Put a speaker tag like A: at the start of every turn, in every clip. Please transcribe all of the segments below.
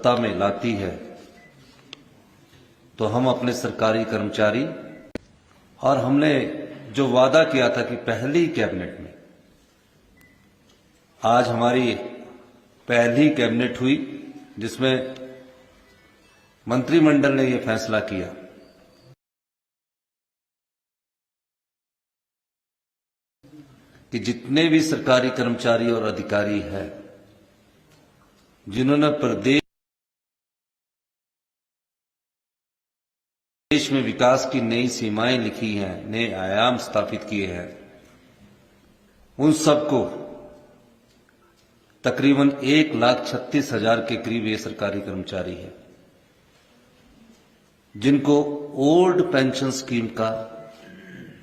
A: सत्ता में लाती है तो हम अपने सरकारी कर्मचारी, और हमने जो वादा किया था कि पहली कैबिनेट में, आज हमारी पहली कैबिनेट हुई जिसमें मंत्रिमंडल ने यह फैसला किया कि जितने भी सरकारी कर्मचारी और अधिकारी हैं जिन्होंने प्रदेश में विकास की नई सीमाएं लिखी हैं, नए आयाम स्थापित किए हैं, उन सबको तकरीबन 1,36,000 के करीब ये सरकारी कर्मचारी हैं जिनको ओल्ड पेंशन स्कीम का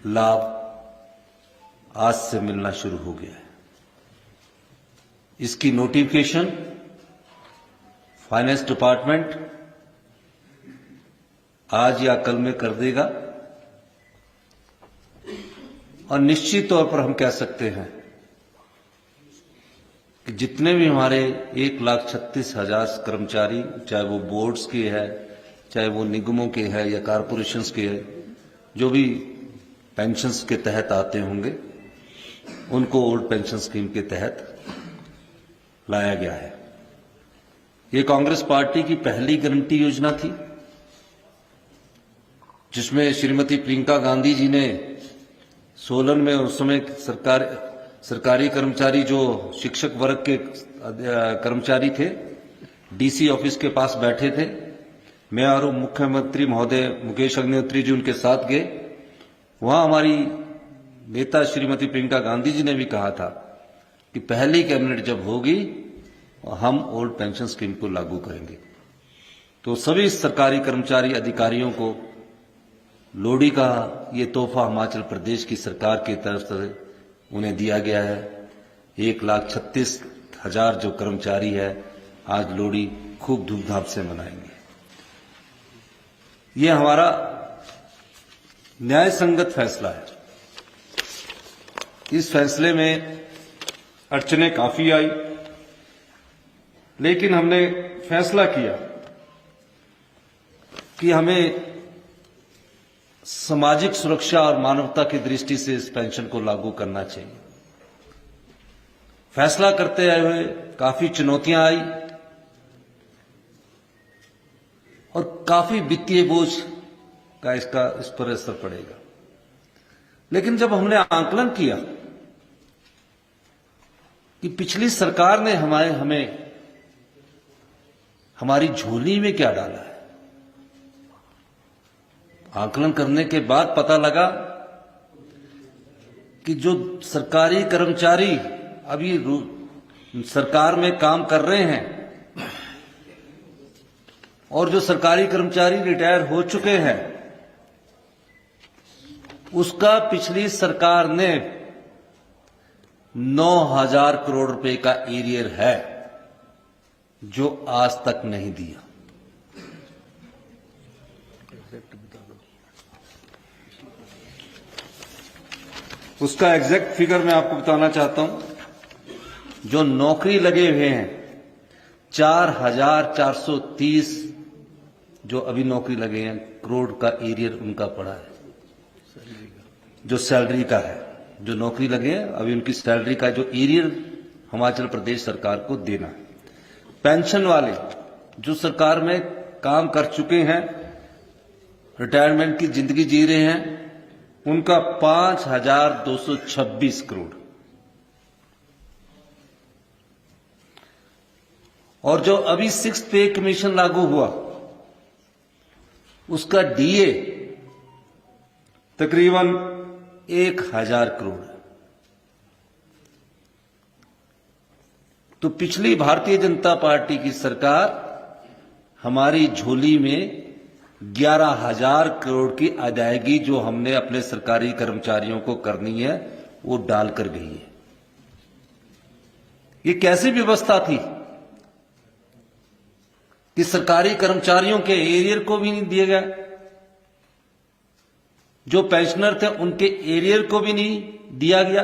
A: लाभ आज से मिलना शुरू हो गया है। इसकी नोटिफिकेशन फाइनेंस डिपार्टमेंट आज या कल में कर देगा और निश्चित तौर पर हम कह सकते हैं कि जितने भी हमारे 1,36,000 कर्मचारी, चाहे वो बोर्ड्स के है, चाहे वो निगमों के है या कारपोरेशंस के है, जो भी पेंशन्स के तहत आते होंगे, उनको ओल्ड पेंशन स्कीम के तहत लाया गया है। ये कांग्रेस पार्टी की पहली गारंटी योजना थी जिसमें श्रीमती प्रियंका गांधी जी ने सोलन में उस समय सरकारी कर्मचारी जो शिक्षक वर्ग के कर्मचारी थे, डीसी ऑफिस के पास बैठे थे। मैं और मुख्यमंत्री महोदय मुकेश अग्निहोत्री जी उनके साथ गए। वहां हमारी नेता श्रीमती प्रियंका गांधी जी ने भी कहा था कि पहली कैबिनेट जब होगी हम ओल्ड पेंशन स्कीम को लागू करेंगे। तो सभी सरकारी कर्मचारी अधिकारियों को लोहड़ी का ये तोहफा हिमाचल प्रदेश की सरकार की तरफ से उन्हें दिया गया है। 1,36,000 जो कर्मचारी है आज लोहड़ी खूब धूमधाम से मनाएंगे। ये हमारा न्याय संगत फैसला है। इस फैसले में अड़चनें काफी आई, लेकिन हमने फैसला किया कि हमें सामाजिक सुरक्षा और मानवता की दृष्टि से इस पेंशन को लागू करना चाहिए। फैसला करते हुए काफी चुनौतियां आई और काफी वित्तीय बोझ का इस पर असर पड़ेगा। लेकिन जब हमने आंकलन किया कि पिछली सरकार ने हमें हमारी झोली में क्या डाला है, आकलन करने के बाद पता लगा कि जो सरकारी कर्मचारी अभी सरकार में काम कर रहे हैं और जो सरकारी कर्मचारी रिटायर हो चुके हैं, उसका पिछली सरकार ने 9,000 करोड़ रुपए का एरियर है जो आज तक नहीं दिया। उसका एग्जैक्ट फिगर मैं आपको बताना चाहता हूं। जो नौकरी लगे हुए हैं 4,430 जो अभी नौकरी लगे हैं करोड़ का एरियर उनका पड़ा है। जो सैलरी का है, जो नौकरी लगे हैं अभी उनकी सैलरी का जो एरियर हिमाचल प्रदेश सरकार को देना है। पेंशन वाले जो सरकार में काम कर चुके हैं, रिटायरमेंट की जिंदगी जी रहे हैं, उनका 5,226 करोड़। और जो अभी 6th पे कमीशन लागू हुआ उसका डीए तकरीबन 1,000 करोड़। तो पिछली भारतीय जनता पार्टी की सरकार हमारी झोली में 11,000 करोड़ की अदायगी जो हमने अपने सरकारी कर्मचारियों को करनी है वो डालकर गई है। ये कैसी व्यवस्था थी कि सरकारी कर्मचारियों के एरियर को भी नहीं दिया गया, जो पेंशनर थे उनके एरियर को भी नहीं दिया गया,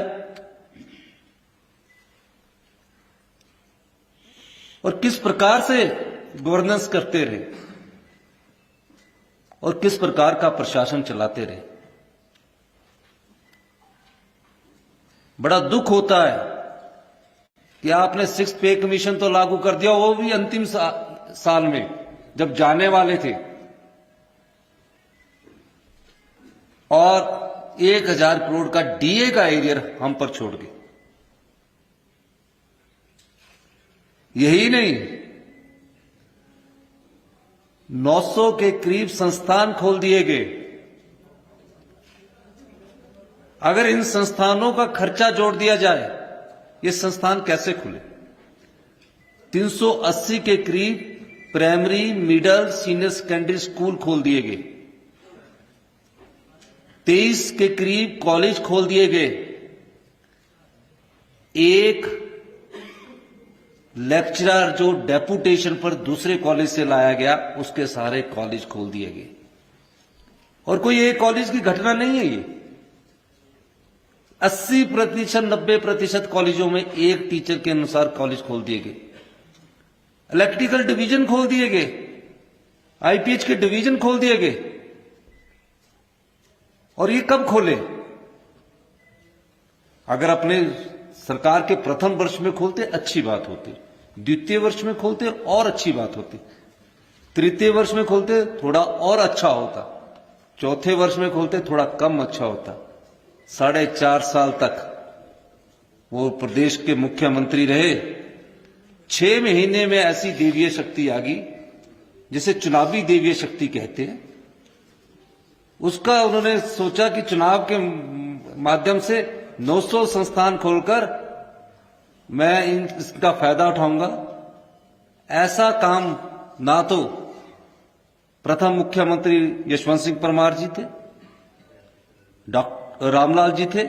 A: और किस प्रकार से गवर्नेंस करते रहे और किस प्रकार का प्रशासन चलाते रहे। बड़ा दुख होता है कि आपने 6th पे कमीशन तो लागू कर दिया, वो भी अंतिम साल में जब जाने वाले थे, और 1000 करोड़ का डीए का एरियर हम पर छोड़ गए। यही नहीं, 900 के करीब संस्थान खोल दिए गए। अगर इन संस्थानों का खर्चा जोड़ दिया जाए, ये संस्थान कैसे खुले? 380 के करीब primary, middle, senior secondary school खोल दिए गए। 23 के करीब कॉलेज खोल दिए गए। एक लेक्चरर जो डेपुटेशन पर दूसरे कॉलेज से लाया गया, उसके सारे कॉलेज खोल दिए गए। और कोई एक कॉलेज की घटना नहीं है ये। 80%, 90% कॉलेजों में एक टीचर के अनुसार कॉलेज खोल दिए गए। इलेक्ट्रिकल डिवीजन खोल दिए गए, आईपीएच के डिवीजन खोल दिए गए। और ये कब खोले? अगर अपने सरकार के प्रथम वर्ष में खोलते अच्छी बात होती, द्वितीय वर्ष में खोलते और अच्छी बात होती, तृतीय वर्ष में खोलते थोड़ा और अच्छा होता, चौथे वर्ष में खोलते थोड़ा कम अच्छा होता। 4.5 साल तक वो प्रदेश के मुख्यमंत्री रहे। 6 महीने में ऐसी देवीय शक्ति आ गई जिसे चुनावी देवीय शक्ति कहते हैं। उसका उन्होंने सोचा कि चुनाव के माध्यम से 900 संस्थान खोलकर मैं इसका फायदा उठाऊंगा। ऐसा काम ना तो प्रथम मुख्यमंत्री यशवंत सिंह परमार जी थे, डॉक्टर रामलाल जी थे,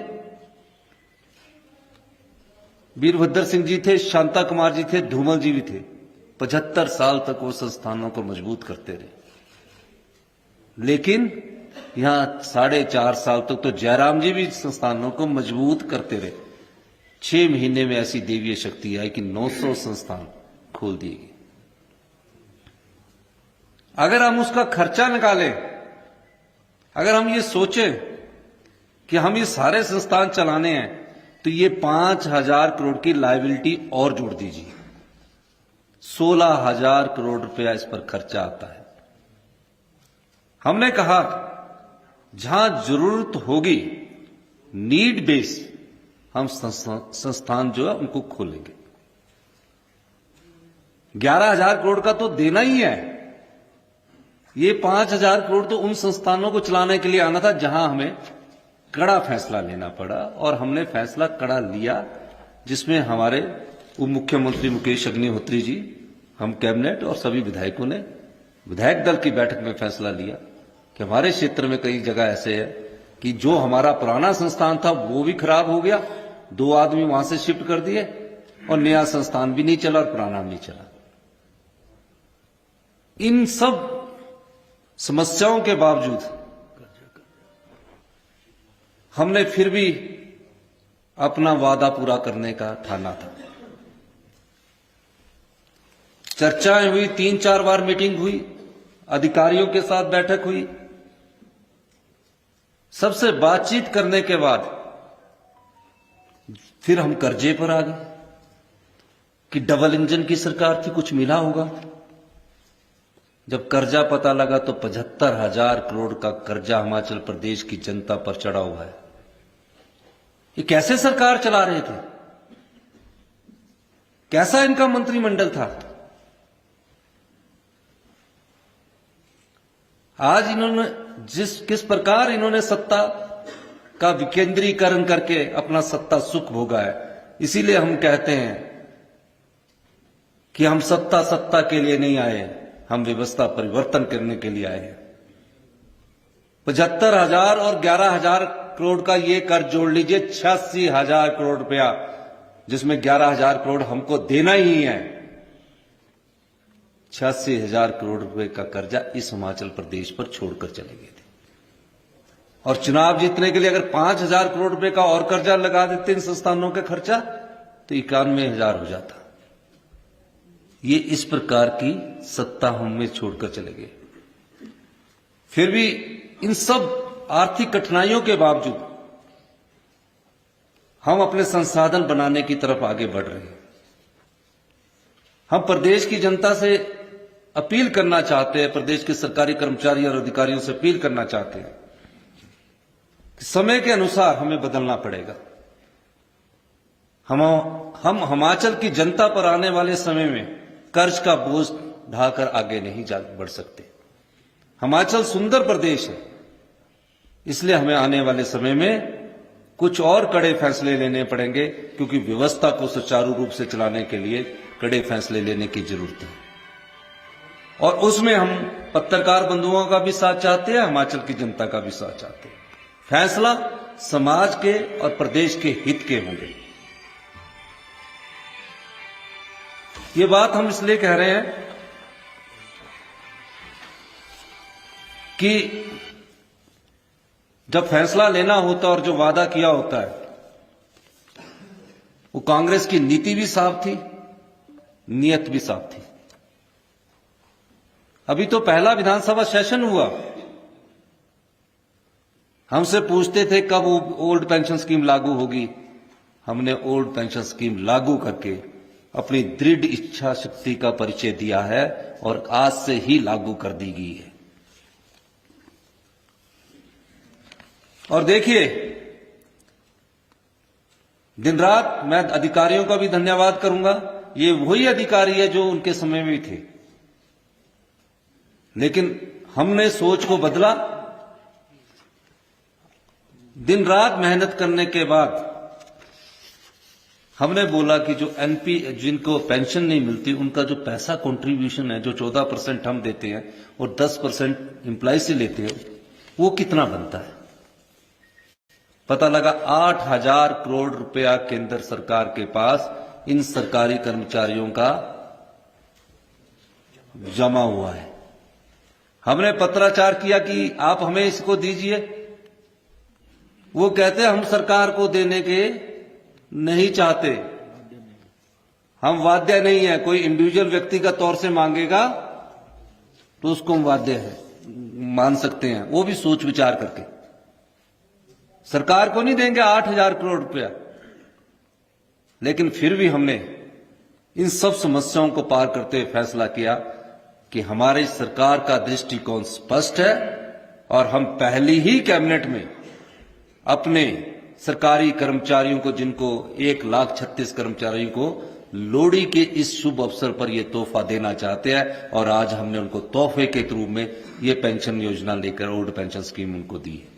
A: वीरभद्र सिंह जी थे, शांता कुमार जी थे, धूमल जी भी थे। 75 साल तक वो संस्थानों को मजबूत करते रहे। लेकिन यहां 4.5 साल तक तो जयराम जी भी संस्थानों को मजबूत करते रहे। 6 महीने में ऐसी देवीय शक्ति आई कि 900 संस्थान खोल दिए गए। अगर हम उसका खर्चा निकालें, अगर हम ये सोचें कि हम ये सारे संस्थान चलाने हैं, तो ये 5000 करोड़ की लायबिलिटी और जोड़ दीजिए। 16,000 करोड़ रुपया इस पर खर्चा आता है। हमने कहा जहां जरूरत होगी, नीड बेस, हम संस्थान जो है उनको खोलेंगे। 11,000 करोड़ का तो देना ही है। ये 5,000 करोड़ तो उन संस्थानों को चलाने के लिए आना था जहां हमें कड़ा फैसला लेना पड़ा, और हमने फैसला कड़ा लिया, जिसमें हमारे उप मुख्यमंत्री मुकेश अग्निहोत्री जी, हम कैबिनेट और सभी विधायकों ने विधायक दल की बैठक में फैसला लिया कि हमारे क्षेत्र में कई जगह ऐसे है कि जो हमारा पुराना संस्थान था वो भी खराब हो गया, 2 आदमी वहां से शिफ्ट कर दिए, और नया संस्थान भी नहीं चला और पुराना भी नहीं चला। इन सब समस्याओं के बावजूद हमने फिर भी अपना वादा पूरा करने का ठाना था। चर्चाएं हुई, 3-4 बार मीटिंग हुई, अधिकारियों के साथ बैठक हुई। सबसे बातचीत करने के बाद फिर हम कर्जे पर आ गए कि डबल इंजन की सरकार थी, कुछ मिला होगा। जब कर्जा पता लगा तो 75,000 करोड़ का कर्जा हिमाचल प्रदेश की जनता पर चढ़ा हुआ है। ये कैसे सरकार चला रहे थे? कैसा इनका मंत्रिमंडल था? आज इन्होंने किस प्रकार इन्होंने सत्ता का विकेंद्रीकरण करके अपना सत्ता सुख भोगा है। इसीलिए हम कहते हैं कि हम सत्ता के लिए नहीं आए, हम व्यवस्था परिवर्तन करने के लिए आए हैं। 75,000 और 11,000 करोड़ का ये कर जोड़ लीजिए, 86,000 करोड़ रुपया, जिसमें 11,000 करोड़ हमको देना ही है। 86,000 करोड़ रुपए का कर्जा इस हिमाचल प्रदेश पर छोड़कर चले गए थे। और चुनाव जीतने के लिए अगर 5,000 करोड़ रुपए का और कर्जा लगा देते इन संस्थानों का खर्चा, तो 91,000 हो जाता। ये इस प्रकार की सत्ता हमें छोड़कर चले गए। फिर भी इन सब आर्थिक कठिनाइयों के बावजूद हम अपने संसाधन बनाने की तरफ आगे बढ़ रहे हैं। हम प्रदेश की जनता से अपील करना चाहते हैं, प्रदेश के सरकारी कर्मचारी और अधिकारियों से अपील करना चाहते हैं कि समय के अनुसार हमें बदलना पड़ेगा। हम हिमाचल की जनता पर आने वाले समय में कर्ज का बोझ ढाकर आगे नहीं बढ़ सकते। हिमाचल सुंदर प्रदेश है, इसलिए हमें आने वाले समय में कुछ और कड़े फैसले लेने पड़ेंगे, क्योंकि व्यवस्था को सुचारू रूप से चलाने के लिए कड़े फैसले लेने की जरूरत है। और उसमें हम पत्रकार बंधुओं का भी साथ चाहते हैं, हिमाचल की जनता का भी साथ चाहते हैं। फैसला समाज के और प्रदेश के हित के होंगे। ये बात हम इसलिए कह रहे हैं कि जब फैसला लेना होता है और जो वादा किया होता है, वो कांग्रेस की नीति भी साफ थी, नियत भी साफ थी। अभी तो पहला विधानसभा सेशन हुआ, हमसे पूछते थे कब ओल्ड पेंशन स्कीम लागू होगी। हमने ओल्ड पेंशन स्कीम लागू करके अपनी दृढ़ इच्छा शक्ति का परिचय दिया है और आज से ही लागू कर दी गई है। और देखिए, दिन रात मैं अधिकारियों का भी धन्यवाद करूंगा। ये वही अधिकारी है जो उनके समय में भी थे, लेकिन हमने सोच को बदला। दिन रात मेहनत करने के बाद हमने बोला कि जो एनपी जिनको पेंशन नहीं मिलती, उनका जो पैसा कंट्रीब्यूशन है, जो 14% हम देते हैं और 10% एम्प्लॉय से लेते हैं, वो कितना बनता है। पता लगा 8,000 करोड़ रुपया केंद्र सरकार के पास इन सरकारी कर्मचारियों का जमा हुआ है। हमने पत्राचार किया कि आप हमें इसको दीजिए। वो कहते हम सरकार को देने के नहीं चाहते, हम वाद्य नहीं है। कोई इंडिविजुअल व्यक्ति का तौर से मांगेगा तो उसको हम वाद्य है मान सकते हैं, वो भी सोच विचार करके। सरकार को नहीं देंगे 8,000 करोड़ रुपया। लेकिन फिर भी हमने इन सब समस्याओं को पार करते हुए फैसला किया कि हमारी सरकार का दृष्टिकोण स्पष्ट है और हम पहली ही कैबिनेट में अपने सरकारी कर्मचारियों को, जिनको 1,36,000 कर्मचारियों को लोहड़ी के इस शुभ अवसर पर यह तोहफा देना चाहते हैं। और आज हमने उनको तोहफे के रूप में ये पेंशन योजना लेकर ओल्ड पेंशन स्कीम उनको दी है।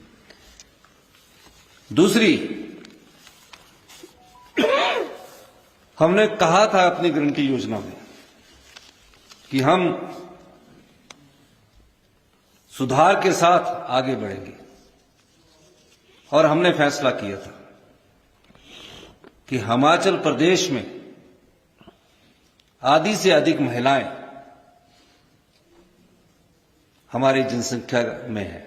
A: दूसरी, हमने कहा था अपनी गारंटी योजना में कि हम सुधार के साथ आगे बढ़ेंगे, और हमने फैसला किया था कि हिमाचल प्रदेश में आधी से अधिक महिलाएं हमारी जनसंख्या में है।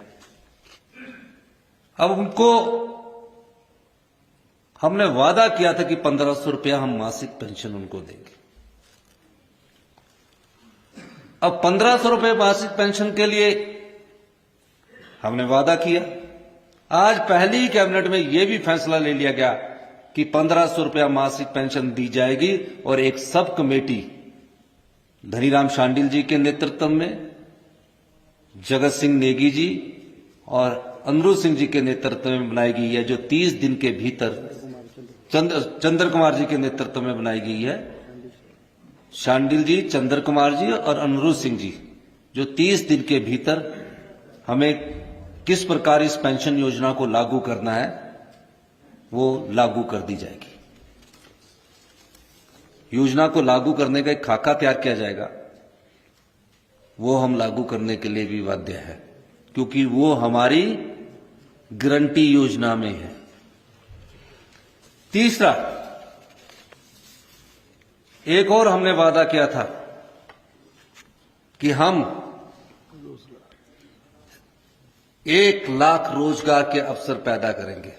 A: अब उनको हमने वादा किया था कि 1,500 रुपया हम मासिक पेंशन उनको देंगे। अब 1,500 रुपये मासिक पेंशन के लिए हमने वादा किया। आज पहली ही कैबिनेट में यह भी फैसला ले लिया गया कि 1,500 रुपया मासिक पेंशन दी जाएगी, और एक सब कमेटी धनीराम शांडिल जी के नेतृत्व में, जगत सिंह नेगी जी और अनिरुद्ध सिंह जी के नेतृत्व में बनाई गई है, जो 30 दिन के भीतर चंद्र कुमार जी के नेतृत्व में बनाई गई है। शांडिल जी, चंद्र कुमार जी और अनिरुद्ध सिंह जी, जो 30 दिन के भीतर हमें किस प्रकार इस पेंशन योजना को लागू करना है वो लागू कर दी जाएगी। योजना को लागू करने का एक खाका तैयार किया जाएगा, वो हम लागू करने के लिए भी बाध्य है, क्योंकि वो हमारी गारंटी योजना में है। तीसरा, एक और हमने वादा किया था कि हम 1 लाख रोजगार के अवसर पैदा करेंगे।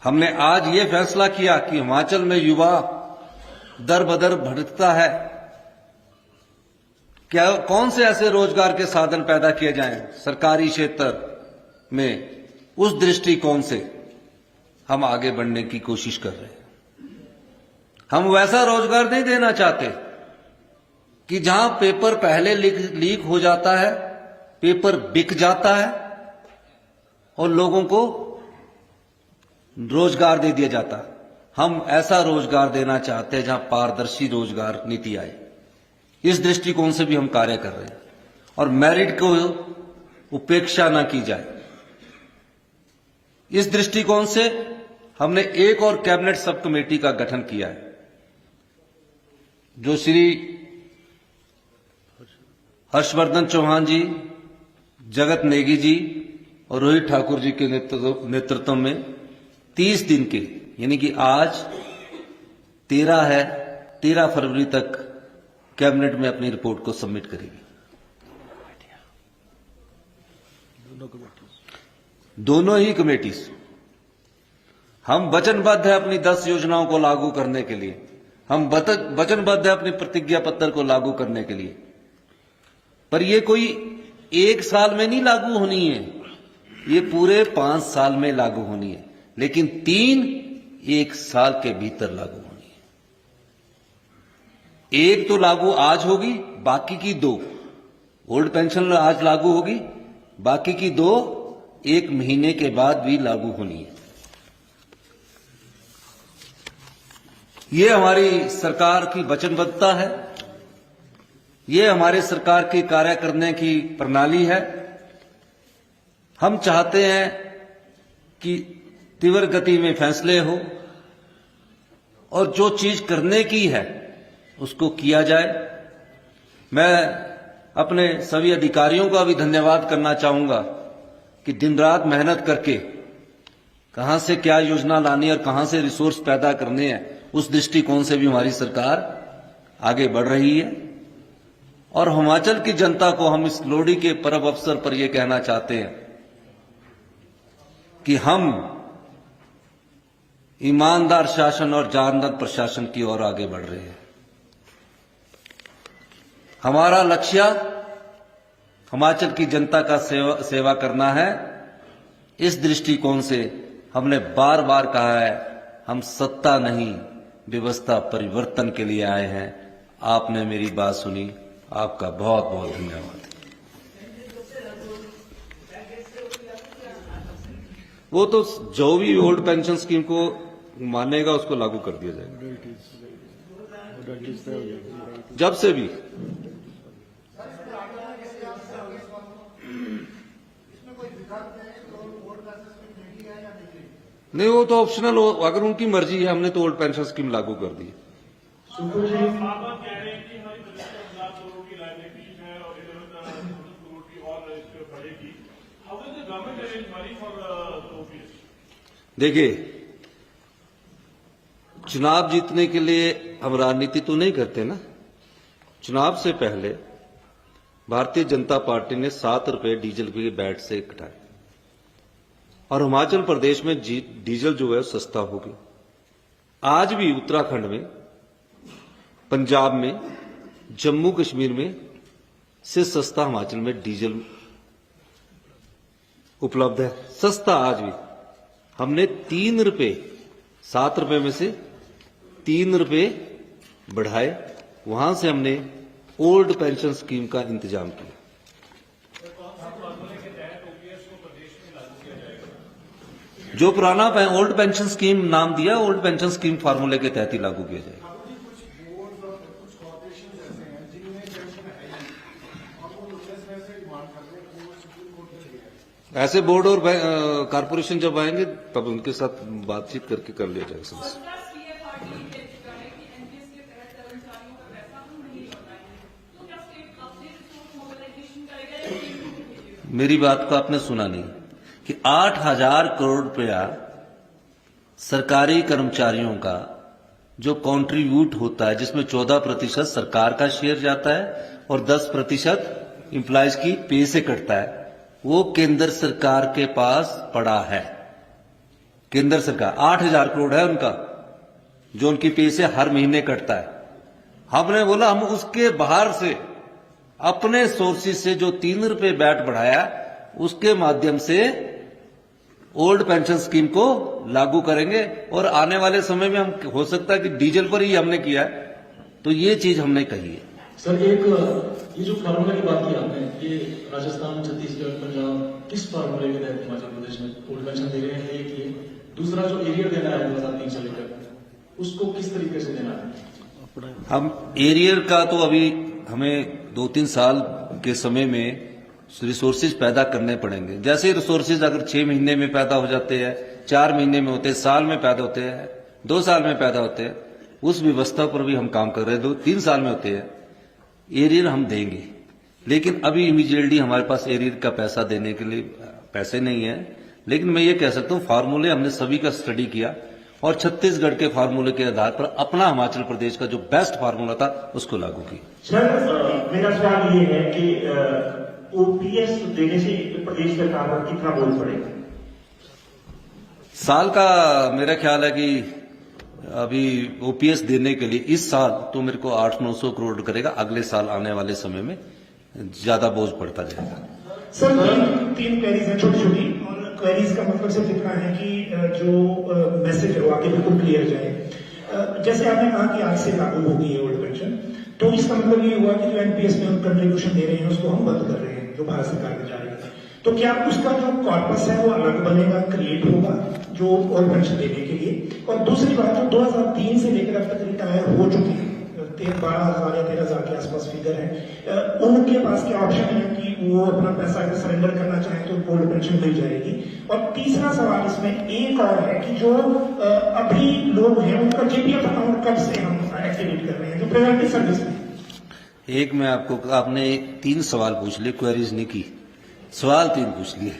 A: हमने आज ये फैसला किया कि हिमाचल में युवा दर बदर भटकता है। क्या कौन से ऐसे रोजगार के साधन पैदा किए जाएं सरकारी क्षेत्र में, उस दृष्टिकोण से हम आगे बढ़ने की कोशिश कर रहे हैं। हम वैसा रोजगार नहीं देना चाहते कि जहां पेपर पहले लीक हो जाता है, पेपर बिक जाता है और लोगों को रोजगार दे दिया जाता है। हम ऐसा रोजगार देना चाहते हैं जहां पारदर्शी रोजगार नीति आए। इस दृष्टिकोण से भी हम कार्य कर रहे हैं और मेरिट को उपेक्षा ना की जाए, इस दृष्टिकोण से हमने एक और कैबिनेट सब कमेटी का गठन किया है, जो श्री हर्षवर्धन चौहान जी, जगत नेगी जी और रोहित ठाकुर जी के नेतृत्व में 30 दिन के, यानी कि आज 13 है, 13 फरवरी तक कैबिनेट में अपनी रिपोर्ट को सबमिट करेगी। दोनों ही कमेटी हम वचनबद्ध है अपनी 10 योजनाओं को लागू करने के लिए। हम वचनबद्ध है अपनी प्रतिज्ञा पत्र को लागू करने के लिए, पर यह कोई एक साल में नहीं लागू होनी है, ये पूरे 5 साल में लागू होनी है, लेकिन 3 एक साल के भीतर लागू होनी है। एक तो लागू आज होगी, बाकी की 2 ओल्ड पेंशन आज लागू होगी, बाकी की 2 1 महीने के बाद भी लागू होनी है। ये हमारी सरकार की वचनबद्धता है, ये हमारे सरकार की कार्य करने की प्रणाली है। हम चाहते हैं कि तीव्र गति में फैसले हो और जो चीज करने की है उसको किया जाए। मैं अपने सभी अधिकारियों का भी धन्यवाद करना चाहूंगा कि दिन रात मेहनत करके कहां से क्या योजना लानी और कहां से रिसोर्स पैदा करने हैं, उस दृष्टिकोण से भी हमारी सरकार आगे बढ़ रही है। और हिमाचल की जनता को हम इस लोहड़ी के पर्व अवसर पर यह कहना चाहते हैं कि हम ईमानदार शासन और जानदार प्रशासन की ओर आगे बढ़ रहे हैं। हमारा लक्ष्य हिमाचल की जनता का सेवा करना है। इस दृष्टिकोण से हमने बार बार कहा है, हम सत्ता नहीं व्यवस्था परिवर्तन के लिए आए हैं। आपने मेरी बात सुनी, आपका बहुत बहुत धन्यवाद। वो तो जो भी ओल्ड पेंशन स्कीम को मानेगा उसको लागू कर दिया जाएगा, जब से भी। नहीं, वो तो ऑप्शनल हो, अगर उनकी मर्जी है। हमने तो ओल्ड पेंशन स्कीम लागू कर दी। देखिए, चुनाव जीतने के लिए हम राजनीति तो नहीं करते ना। चुनाव से पहले भारतीय जनता पार्टी ने 7 रुपए डीजल के बैट से कटाए और हिमाचल प्रदेश में डीजल जो है सस्ता हो गया। आज भी उत्तराखंड में, पंजाब में, जम्मू कश्मीर में से सस्ता हिमाचल में डीजल उपलब्ध है, सस्ता आज भी। हमने 3 रुपए, 7 रुपए में से 3 रुपए बढ़ाए, वहां से हमने ओल्ड पेंशन स्कीम का इंतजाम किया। जो पुराना ओल्ड पेंशन स्कीम नाम दिया, ओल्ड पेंशन स्कीम फार्मूले के तहत ही लागू किया जाएगा। ऐसे बोर्ड और कारपोरेशन जब आएंगे तब उनके साथ बातचीत करके कर लिया जाएगा समस्या। मेरी बात को आपने सुना नहीं कि 8,000 करोड़ रुपया सरकारी कर्मचारियों का जो कंट्रीब्यूट होता है, जिसमें 14% सरकार का शेयर जाता है और 10% एम्प्लॉयज की पे से कटता है, वो केंद्र सरकार के पास पड़ा है। केंद्र सरकार 8,000 करोड़ है उनका, जो उनकी पे से हर महीने कटता है। हमने बोला हम उसके बाहर से अपने सोर्सेज से जो 3 रुपए बैट बढ़ाया उसके माध्यम से ओल्ड पेंशन स्कीम को लागू करेंगे और आने वाले समय में हम हो सकता है कि डीजल पर ही हमने किया है, तो ये चीज हमने कही है।
B: सर ये जो फार्मूला की बात की आपने, ये राजस्थान, छत्तीसगढ़, पंजाब किस फार्मूले के तहत हिमाचल प्रदेश में ओल्ड पेंशन दे रहे हैं? एक ये, दूसरा जो एरियर देना है 2003 से लेकर उसको किस तरीके से देना है?
A: हम एरियर का तो अभी हमें 2-3 साल के समय में रिसोर्सेज पैदा करने पड़ेंगे। जैसे रिसोर्सेज अगर 6 महीने में पैदा हो जाते हैं, 4 महीने में होते हैं, साल में पैदा होते हैं, 2 साल में पैदा होते हैं, उस व्यवस्था पर भी हम काम कर रहे हैं। 2-3 साल में होते हैं, एरियर हम देंगे, लेकिन अभी इमीडिएटली हमारे पास एरियर का पैसा देने के लिए पैसे नहीं है। लेकिन मैं ये कह सकता हूं फार्मूले हमने सभी का स्टडी किया और छत्तीसगढ़ के फार्मूले के आधार पर अपना हिमाचल प्रदेश का जो बेस्ट फार्मूला था उसको लागू किया।
C: सर मेरा सवाल ये है कि ओपीएस देने से प्रदेश सरकार पर कितना बोझ पड़ेगा?
A: साल का मेरा ख्याल है कि अभी ओपीएस देने के लिए इस साल तो मेरे को 800-900 करोड़ करेगा, अगले साल आने वाले समय में ज्यादा बोझ पड़ता जाएगा।
D: सर 3 क्वेरीज हैं छोटी छोटी, और क्वेरीज का मतलब सिर्फ इतना है कि जो मैसेज है वो आगे बिल्कुल क्लियर जाए। जैसे आपने कहा कि आज से लागू होगी है ओल्ड पेंशन, तो इसका मतलब ये हुआ कि जो एनपीएस में हम कंट्रीब्यूशन दे रहे हैं उसको हम बंद कर रहे हैं जो भारत सरकार में जा रही है। तो क्या उसका जो कॉर्पस है वो अलग बनेगा, क्रिएट होगा जो ओल्ड पेंशन देने के लिए? और दूसरी बात, जो 2003 से लेकर अब तक रिटायर हो चुके हैं, 12,000 या 13,000 के आसपास फिगर है, उनके पास क्या ऑप्शन है कि वो अपना पैसा अगर सरेंडर करना चाहें तो ओल्ड पेंशन मिल जाएगी? और तीसरा सवाल इसमें एक और है कि जो अभी लोग हैं उनका जीपीएफ अकाउंट कब से हम एक्टिवेट कर रहे हैं जो प्रायोरिटी सर्विस में?
A: एक मैं आपने 3 सवाल पूछ लिए, क्वेरीज नहीं की, सवाल 3 पूछ लिए,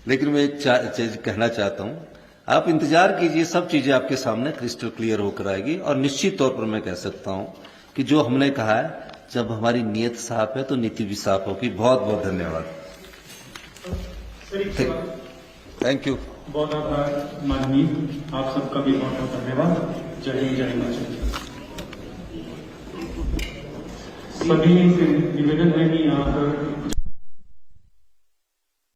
A: लेकिन मैं एक चीज कहना चाहता हूं, आप इंतजार कीजिए, सब चीजें आपके सामने क्रिस्टल क्लियर होकर आएगी। और निश्चित तौर पर मैं कह सकता हूं कि जो हमने कहा है, जब हमारी नीयत साफ है तो नीति भी साफ होगी। बहुत बहुत धन्यवाद। Thank you.
B: बहुत आभार माननीय, आप सबका भी बहुत बहुत धन्यवाद। जय हिंद, जय हिमाचल। सभी से निवेदन है कि यहाँ पर